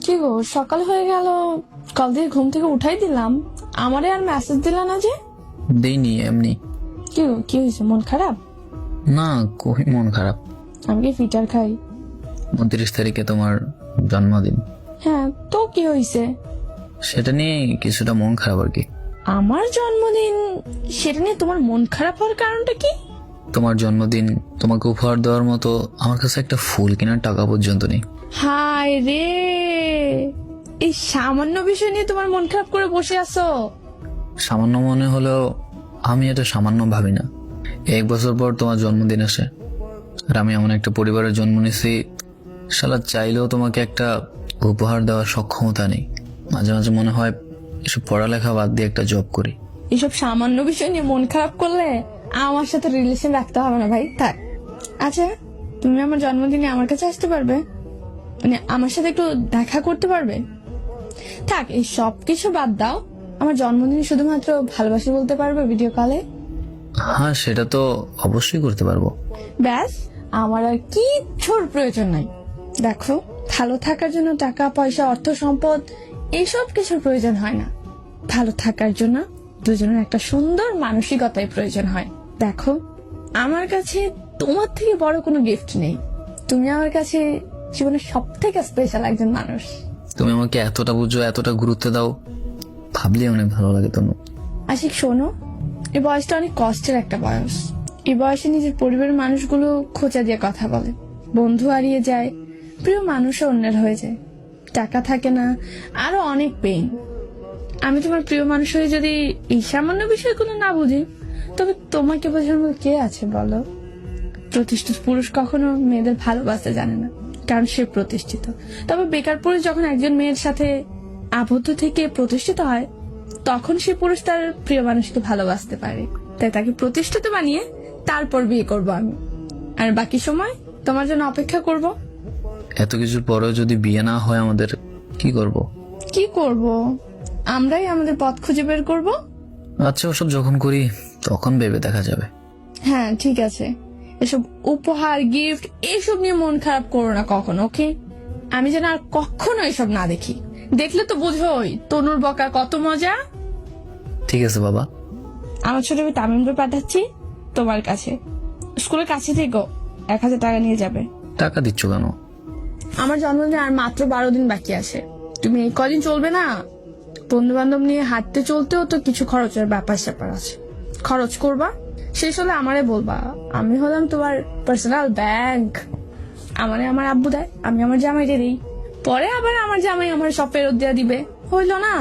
কি গো, সকাল হয়ে গেল, কাল থেকে ঘুম থেকে উঠাই দিলাম, আমারে আর মেসেজ দিলা না যে? দেইনি, এমনি। কি গো, কি হয়েছে, মন খারাপ? না, কই মন খারাপ। আমি কি ফিটার খাই? 29 তারিখে তোমার জন্মদিন। হ্যাঁ, তো কি হয়েছে? সেটা নিয়ে কিছুটা মন খারাপ আর কি। আমার জন্মদিন, সেটা নিয়ে তোমার মন খারাপ হওয়ার কারণটা কি? তোমার জন্মদিন, তোমাকে উপহার দেওয়ার মতো আমার কাছে একটা ফুল কেনার টাকা পর্যন্ত নেই। হায় রে, এই সামান্য বিষয় নিয়ে তোমার মন খারাপ করে বসে আছো? সামান্য মনে হলেও আমি এটা সামান্য ভাবি না। 1 বছর পর তোমার জন্মদিন আসে, আর আমি এমন একটা পরিবারের জন্ম নিয়েছি, শালা চাইলেও তোমাকে একটা উপহার দেওয়ার সক্ষমতা নেই। মাঝে মাঝে মনে হয় এসব পড়ালেখা বাদ দিয়ে একটা জব করি। এসব সামান্য বিষয় নিয়ে মন খারাপ করলে আমার সাথে রিলেশন রাখতে হবে না ভাই, থাক। আচ্ছা, তুমি আমার জন্মদিনে আমার কাছে আসতে পারবে? মানে আমার সাথে একটু দেখা করতে পারবে? থাক, এই সব কিছু বাদ দাও, আমার জন্মদিনে শুধুমাত্র ভালোবাসি বলতে পারবে ভিডিও কলে? হ্যাঁ, সেটা তো অবশ্যই করতে পারবো। ব্যাস, আমার আর কিচ্ছুর প্রয়োজন নাই। দেখো, ভালো থাকার জন্য টাকা পয়সা অর্থ সম্পদ এইসব কিছুর প্রয়োজন হয় না। ভালো থাকার জন্য দুজনের একটা সুন্দর মানসিকতাই প্রয়োজন হয়। দেখো, আমার কাছে তোমার থেকে বড় কোনো গিফট নেই। তুমি আমার কাছে জীবনের সব থেকে স্পেশাল একজন মানুষ। তুমি আমাকে এতটা বুঝো, এতটা গুরুত্ব দাও, ভাবলে অনেক ভালো লাগে। তনু, আশিক শোনো, এই বয়সটা অনেক কষ্টের একটা বয়স। এই বয়সে নিজের পরিবারের মানুষগুলো খোঁচা দিয়ে কথা বলে, বন্ধু হারিয়ে যায়, প্রিয় মানুষও অন্যের হয়ে যায়, টাকা থাকে না, আরো অনেক পেইন। আমি তোমার প্রিয় মানুষ হয়ে যদি এই সামান্য বিষয়গুলো না বুঝি, তবে তোমাকে বোঝার মতো কে আছে বলো? প্রতিষ্ঠিত পুরুষ কখনো মেয়েদের ভালোবাসতে জানে না, কারণ সে প্রতিষ্ঠিত। তবে বেকার পুরুষ যখন একজন মেয়ের সাথে আবদ্ধ থেকে প্রতিষ্ঠিত হয়, তখন সে পুরুষ তার প্রিয় মানুষকে ভালোবাসতে পারে। তাই তাকে প্রতিষ্ঠিত বানিয়ে তারপর বিয়ে করব আমি, আর বাকি সময় তোমার জন্য অপেক্ষা করব। এত কিছুর পরেও যদি বিয়ে না হয় আমাদের, কি করব? কি করব? আমরাই আমাদের পথ খুঁজে বের করব। আচ্ছা, ওসব যখন করি তখন ভেবে দেখা যাবে। হ্যাঁ, ঠিক আছে। এসব উপহার গিফট এসব নিয়ে মন খারাপ করো না কখনো, ওকে? আমি যেন আর কখনো এসব না দেখি। দেখলে তো বুঝোই তনুর বকা কত মজা। ঠিক আছে বাবা। আমার ছোট মেয়ে তামিমকে পাঠাচ্ছি তোমার কাছে, স্কুলের কাছে থেকেও 1000 টাকা নিয়ে যাবে। টাকা দিচ্ছ কেন? আমার জন্মদিনে আর মাত্র 12 দিন বাকি আছে। তুমি এই কদিন চলবে না, বন্ধু বান্ধব নিয়ে হাঁটতে চলতেও তো কিছু খরচের ব্যাপার স্যাপার আছে, খরচ করবা। শেষ হলে আমারে বলবা, আমি হলাম তোমার পার্সোনাল ব্যাংক। আমারে আমার আব্বু দেয়, আমি আমার জামাইকে দিই, পরে আবার আমার জামাই আমার সব ফেরত দিয়ে দিবে, হইলো না?